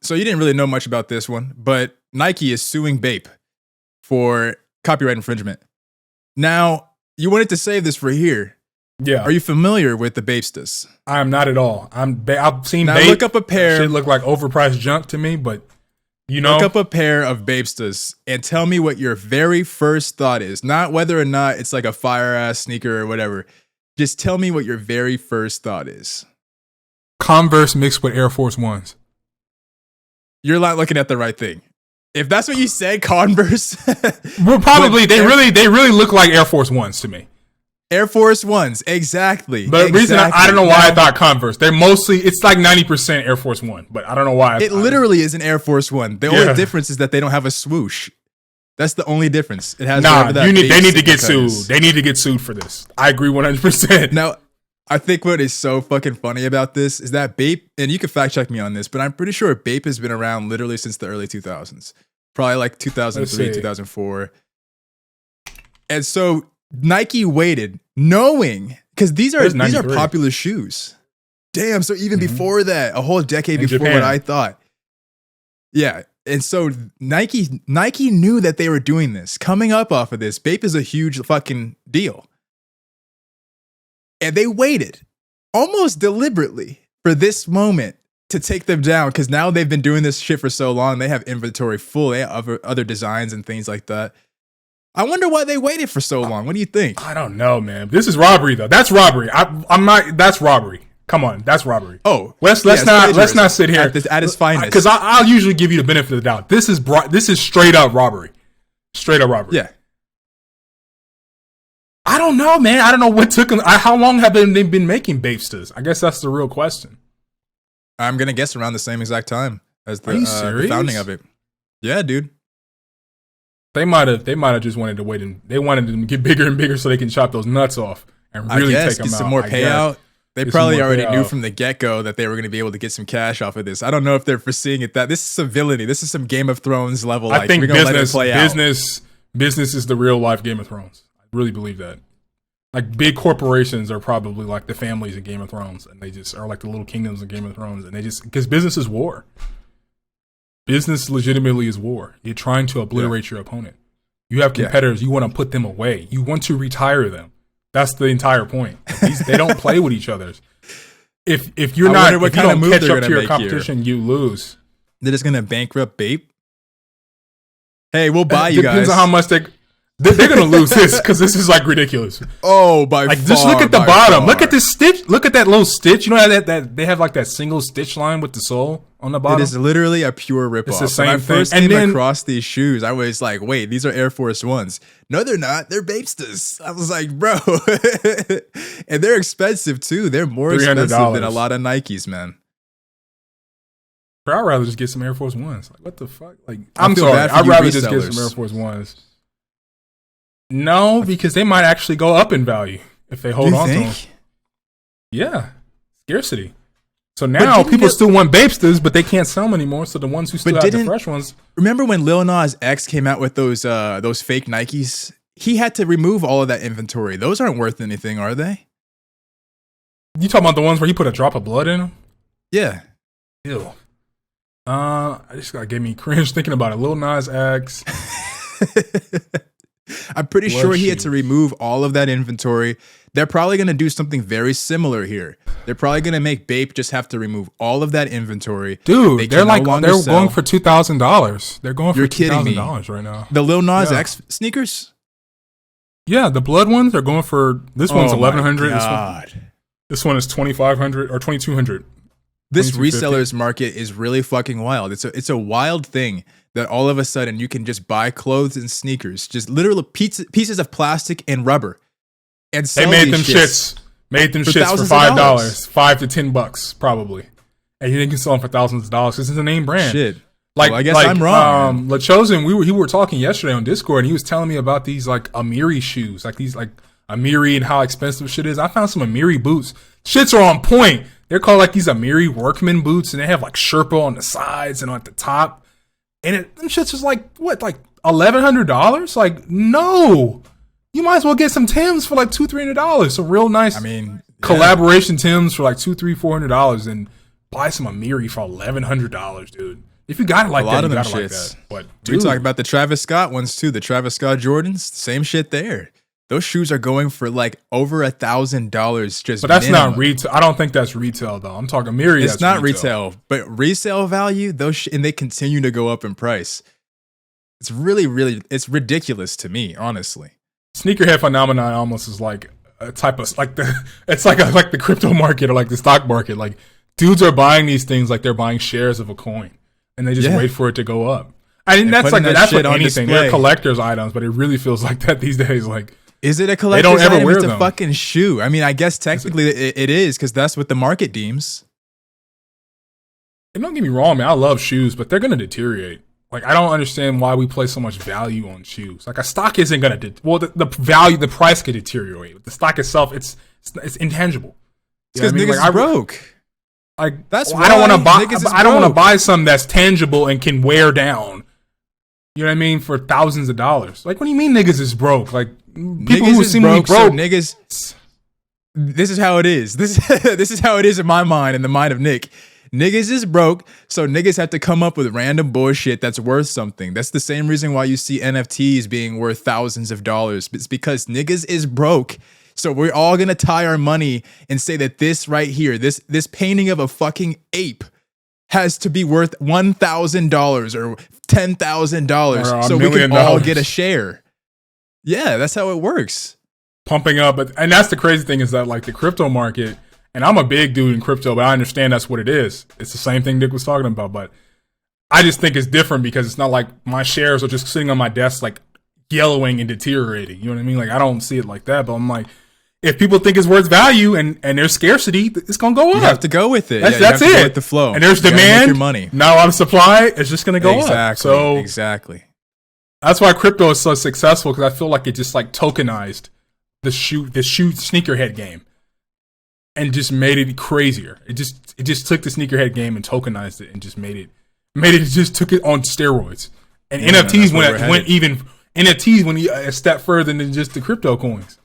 So you didn't really know much about this one, but Nike is suing Bape for copyright infringement. Now, you wanted to save this for here. Yeah. Are you familiar with the Bapestas? I am not at all. I've seen now Bape. Look up a pair. Shit look like overpriced junk to me, but you know. Look up a pair of Bapestas and tell me what your very first thought is. Not whether or not it's like a fire ass sneaker or whatever. Just tell me what your very first thought is. Converse mixed with Air Force Ones. You're not looking at the right thing. If that's what you said, Converse. Well, probably they really look like Air Force Ones to me. Air Force Ones, exactly. But the reason I don't know why I thought Converse. They're mostly, it's like 90% Air Force One, but I don't know why. It literally is an Air Force One. The only difference is that they don't have a swoosh. That's the only difference. It has they need to get sued. They need to get sued for this. I agree 100%. Now, I think what is so fucking funny about this is that Bape, and you can fact check me on this, but I'm pretty sure Bape has been around literally since the early 2000s. Probably like 2003, 2004. And so Nike waited, knowing, because these are popular shoes. Damn, so even before that, a whole decade before what I thought. Yeah, and so Nike knew that they were doing this. Coming up off of this, Bape is a huge fucking deal. And they waited almost deliberately for this moment to take them down, because now they've been doing this shit for so long. They have inventory full. They have other designs and things like that. I wonder why they waited for so long. What do you think? I don't know, man. This is robbery, though. That's robbery. I'm not. That's robbery. Come on, that's robbery. Oh, let's not sit here at its finest. Because I'll usually give you the benefit of the doubt. This is straight up robbery. Straight up robbery. Yeah. I don't know, man. I don't know what took them. How long have they been making Bapestas? I guess that's the real question. I'm gonna guess around the same exact time as the founding of it. Yeah, dude. They might have just wanted to wait, and they wanted them to get bigger and bigger so they can chop those nuts off and really take them out. Some more payout. They probably already knew from the get-go that they were going to be able to get some cash off of this. I don't know if they're foreseeing it. That this is civility. This is some Game of Thrones level. I think business is the real life Game of Thrones. I really believe that. Like big corporations are probably like the families in Game of Thrones, and they just are like the little kingdoms in Game of Thrones, and they just, because business is war. Business legitimately is war. You're trying to obliterate your opponent. You have competitors. You want to put them away. You want to retire them. That's the entire point. They don't play with each other. If you're not, if you don't catch up to your competition, you lose. They're just gonna bankrupt Bape. Hey, we'll buy you guys. Depends on how much they're gonna lose this, because this is like ridiculous. Oh, by far, just look at the bottom. Look at this stitch. Look at that little stitch. You know that they have like that single stitch line with the sole on the bottom. It is literally a pure ripoff. It's the same when I thing. first came across these shoes, I was like, "Wait, these are Air Force Ones." No, they're not. They're Bapestas. I was like, "Bro," and they're expensive too. They're more expensive than a lot of Nikes, man. But I'd rather just get some Air Force Ones. Like, what the fuck? Like, I'm sorry. I'd rather just get some Air Force Ones. No, because they might actually go up in value if they hold on to them. Yeah, scarcity. So now people still want Bapestas, but they can't sell them anymore. So the ones who still have the fresh ones. Remember when Lil Nas X came out with those fake Nikes? He had to remove all of that inventory. Those aren't worth anything, are they? You talking about the ones where he put a drop of blood in them? Yeah. Ew. I just got to give me cringe thinking about it. Lil Nas X. I'm pretty sure he had to remove all of that inventory. They're probably going to do something very similar here. They're probably going to make Bape just have to remove all of that inventory. Dude, they're going for $2,000. They're going for $2,000 right now. The Lil Nas X sneakers? Yeah, the blood ones are going for, this one's $1,100. This one is $2,500 or $2,200. This resellers market is really fucking wild. It's a wild thing that all of a sudden you can just buy clothes and sneakers, just literal pieces of plastic and rubber, and sell they made them shits for $5, $5 to $10 probably, and you can sell them for thousands of dollars. This is a name brand. Shit. Like, well, I guess I'm wrong. La Chosen, we were talking yesterday on Discord, and he was telling me about these like Amiri shoes, like these like Amiri and how expensive shit is. I found some Amiri boots. Shits are on point. They're called like these Amiri workman boots, and they have like Sherpa on the sides and at the top. And them shits is like, what, like $1,100? Like, no. You might as well get some Timbs for like $200-$300. Some real nice collaboration Timbs for like $200-$400 and buy some Amiri for $1,100, dude. If you got it like A lot that, of you them got it like shits. that. But We dude, talk about the Travis Scott ones too. The Travis Scott Jordans, same shit there. Those shoes are going for like over $1,000 just. but that's minimum. not retail. I don't think that's retail though. I'm talking myriad. It's not retail, but resale value. And they continue to go up in price. It's really, it's ridiculous to me, honestly. Sneakerhead phenomenon almost is like a type of like it's like the crypto market or like the stock market. Like dudes are buying these things like they're buying shares of a coin, and they just wait for it to go up. I mean, that's like that's what anything. They're collector's items, but it really feels like that these days. Like, is it a collector's item? It's a fucking shoe. I mean, I guess technically it is because that's what the market deems. And don't get me wrong, man. I love shoes, but they're gonna deteriorate. Like, I don't understand why we place so much value on shoes. Like, a stock isn't gonna. The value, the price could deteriorate. The stock itself, it's intangible. Because niggas are broke. Like, that's why I don't want to buy. I don't want to buy something that's tangible and can wear down. You know what I mean? For thousands of dollars. Like, what do you mean niggas is broke? Like, people who seem to be broke. So niggas. This is how it is. This is how it is in my mind, in the mind of Nick. Niggas is broke, so niggas have to come up with random bullshit that's worth something. That's the same reason why you see NFTs being worth thousands of dollars. It's because niggas is broke. So we're all gonna tie our money and say that this right here, this painting of a fucking ape has to be worth $1,000 or $10,000 so we can all get a share. Yeah, that's how it works. Pumping up, and that's the crazy thing is that like the crypto market. And I'm a big dude in crypto, but I understand that's what it is. It's the same thing Nick was talking about, but I just think it's different because it's not like my shares are just sitting on my desk like yellowing and deteriorating. You know what I mean? Like I don't see it like that, but I'm like, if people think it's worth value and there's scarcity, it's gonna go up. You have to go with it. That's it. Go with the flow. And there's demand. Your money. Now I'm supply. It's just gonna go up. So exactly. That's why crypto is so successful because I feel like it just like tokenized the sneakerhead game. And just made it crazier. It just took the sneakerhead game and tokenized it and just made it just took it on steroids. And NFTs went a step further than just the crypto coins.